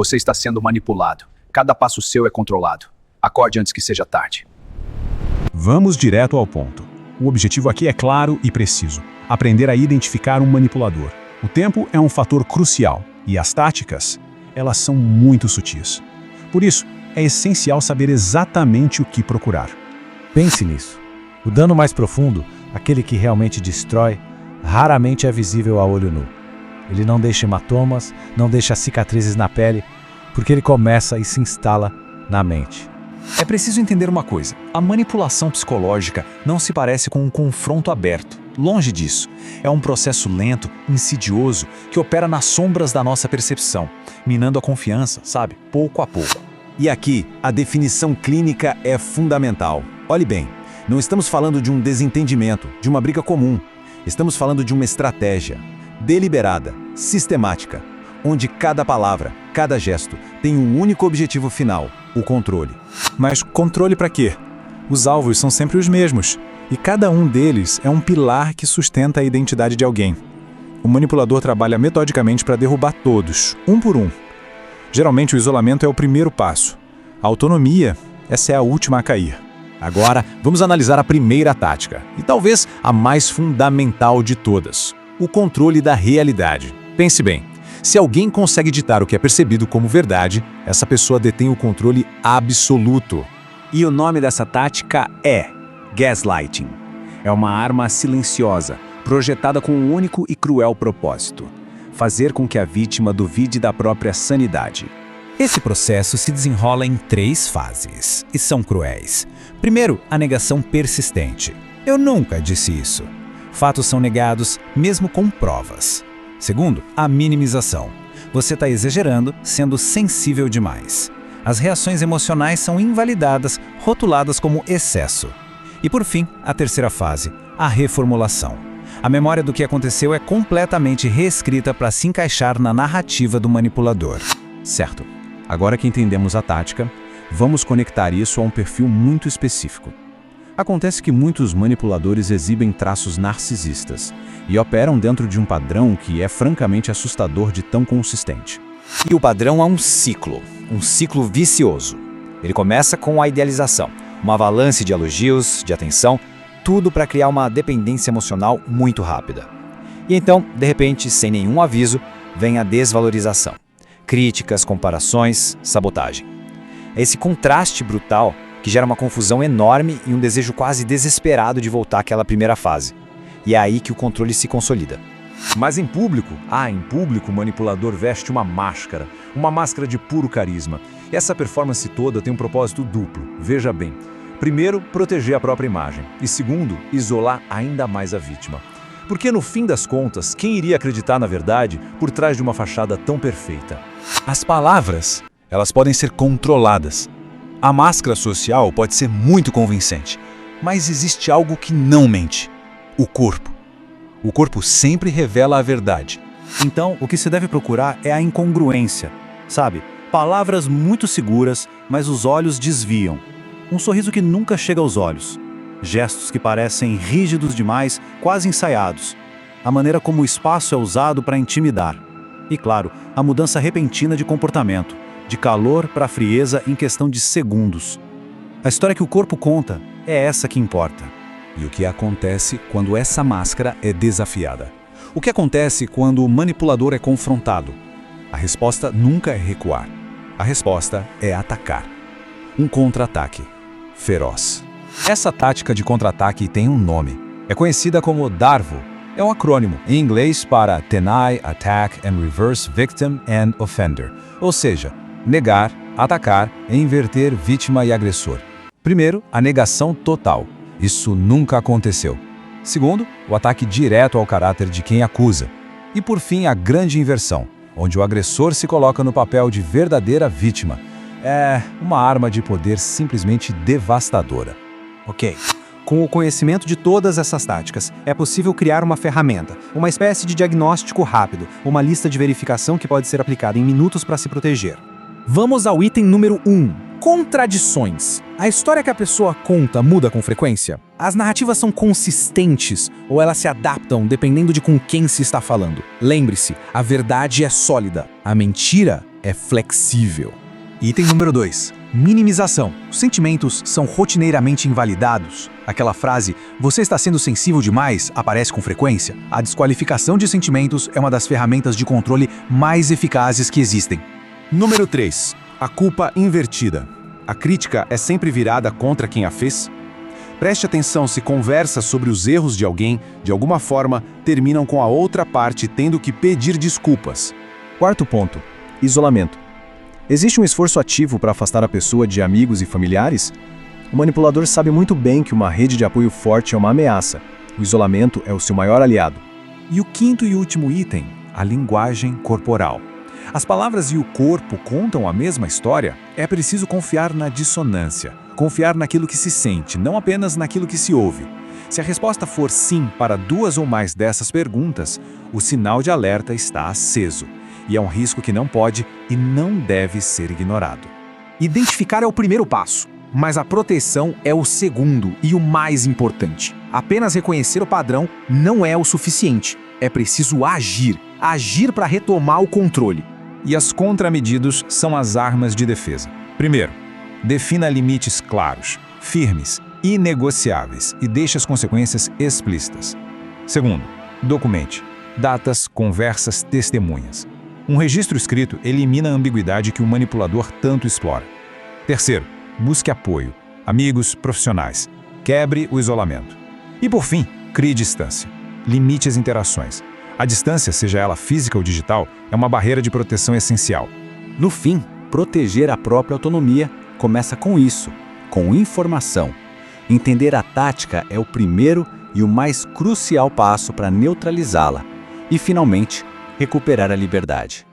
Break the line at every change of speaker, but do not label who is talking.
Você está sendo manipulado. Cada passo seu é controlado. Acorde antes que seja tarde.
Vamos direto ao ponto. O objetivo aqui é claro e preciso: aprender a identificar um manipulador. O tempo é um fator crucial e as táticas, elas são muito sutis. Por isso, é essencial saber exatamente o que procurar.
Pense nisso. O dano mais profundo, aquele que realmente destrói, raramente é visível a olho nu. Ele não deixa hematomas, não deixa cicatrizes na pele, porque ele começa e se instala na mente.
É preciso entender uma coisa: a manipulação psicológica não se parece com um confronto aberto. Longe disso. É um processo lento, insidioso, que opera nas sombras da nossa percepção, minando a confiança, sabe? Pouco a pouco.
E aqui, a definição clínica é fundamental. Olhe bem, não estamos falando de um desentendimento, de uma briga comum. Estamos falando de uma estratégia deliberada, sistemática, onde cada palavra, cada gesto tem um único objetivo final: o controle.
Mas controle para quê? Os alvos são sempre os mesmos, e cada um deles é um pilar que sustenta a identidade de alguém. O manipulador trabalha metodicamente para derrubar todos, um por um. Geralmente o isolamento é o primeiro passo. A autonomia, essa é a última a cair.
Agora, vamos analisar a primeira tática, e talvez a mais fundamental de todas: o controle da realidade. Pense bem, se alguém consegue ditar o que é percebido como verdade, essa pessoa detém o controle absoluto.
E o nome dessa tática é gaslighting. É uma arma silenciosa, projetada com um único e cruel propósito: fazer com que a vítima duvide da própria sanidade.
Esse processo se desenrola em 3 fases, e são cruéis. Primeiro, a negação persistente. Eu nunca disse isso. Fatos são negados, mesmo com provas. Segundo, a minimização. Você está exagerando, sendo sensível demais. As reações emocionais são invalidadas, rotuladas como excesso. E por fim, a terceira fase, a reformulação. A memória do que aconteceu é completamente reescrita para se encaixar na narrativa do manipulador.
Certo. Agora que entendemos a tática, vamos conectar isso a um perfil muito específico. Acontece que muitos manipuladores exibem traços narcisistas e operam dentro de um padrão que é francamente assustador de tão consistente.
E o padrão é um ciclo vicioso. Ele começa com a idealização, uma avalanche de elogios, de atenção, tudo para criar uma dependência emocional muito rápida. E então, de repente, sem nenhum aviso, vem a desvalorização. Críticas, comparações, sabotagem. É esse contraste brutal que gera uma confusão enorme e um desejo quase desesperado de voltar àquela primeira fase. E é aí que o controle se consolida.
Mas em público, o manipulador veste uma máscara de puro carisma. Essa performance toda tem um propósito duplo, veja bem. Primeiro, proteger a própria imagem. E segundo, isolar ainda mais a vítima. Porque no fim das contas, quem iria acreditar na verdade por trás de uma fachada tão perfeita?
As palavras, elas podem ser controladas. A máscara social pode ser muito convincente, mas existe algo que não mente: o corpo. O corpo sempre revela a verdade.
Então, o que se deve procurar é a incongruência, sabe? Palavras muito seguras, mas os olhos desviam. Um sorriso que nunca chega aos olhos. Gestos que parecem rígidos demais, quase ensaiados. A maneira como o espaço é usado para intimidar. E claro, a mudança repentina de comportamento, de calor para frieza em questão de segundos. A história que o corpo conta é essa que importa.
E o que acontece quando essa máscara é desafiada? O que acontece quando o manipulador é confrontado? A resposta nunca é recuar. A resposta é atacar. Um contra-ataque feroz. Essa tática de contra-ataque tem um nome. É conhecida como DARVO. É um acrônimo em inglês para Deny, Attack and Reverse Victim and Offender. Ou seja, negar, atacar e inverter vítima e agressor. Primeiro, a negação total. Isso nunca aconteceu. Segundo, o ataque direto ao caráter de quem acusa. E por fim, a grande inversão, onde o agressor se coloca no papel de verdadeira vítima. É uma arma de poder simplesmente devastadora.
Ok. Com o conhecimento de todas essas táticas, é possível criar uma ferramenta, uma espécie de diagnóstico rápido, uma lista de verificação que pode ser aplicada em minutos para se proteger.
Vamos ao item número 1. Contradições. A história que a pessoa conta muda com frequência? As narrativas são consistentes ou elas se adaptam dependendo de com quem se está falando? Lembre-se, a verdade é sólida, a mentira é flexível. Item número 2. Minimização. Os sentimentos são rotineiramente invalidados. Aquela frase, você está sendo sensível demais, aparece com frequência. A desqualificação de sentimentos é uma das ferramentas de controle mais eficazes que existem.
Número 3. A culpa invertida. A crítica é sempre virada contra quem a fez? Preste atenção se conversas sobre os erros de alguém, de alguma forma, terminam com a outra parte tendo que pedir desculpas.
Quarto ponto: isolamento. Existe um esforço ativo para afastar a pessoa de amigos e familiares? O manipulador sabe muito bem que uma rede de apoio forte é uma ameaça. O isolamento é o seu maior aliado.
E o quinto e último item, a linguagem corporal. As palavras e o corpo contam a mesma história? É preciso confiar na dissonância, confiar naquilo que se sente, não apenas naquilo que se ouve. Se a resposta for sim para 2 ou mais dessas perguntas, o sinal de alerta está aceso. E é um risco que não pode e não deve ser ignorado.
Identificar é o primeiro passo, mas a proteção é o segundo e o mais importante. Apenas reconhecer o padrão não é o suficiente. É preciso agir para retomar o controle.
E as contramedidas são as armas de defesa. Primeiro, defina limites claros, firmes, inegociáveis e deixe as consequências explícitas. Segundo, documente datas, conversas, testemunhas. Um registro escrito elimina a ambiguidade que o manipulador tanto explora. Terceiro, busque apoio, amigos, profissionais. Quebre o isolamento. E por fim, crie distância. Limite as interações. A distância, seja ela física ou digital, é uma barreira de proteção essencial.
No fim, proteger a própria autonomia começa com isso, com informação. Entender a tática é o primeiro e o mais crucial passo para neutralizá-la e, finalmente, recuperar a liberdade.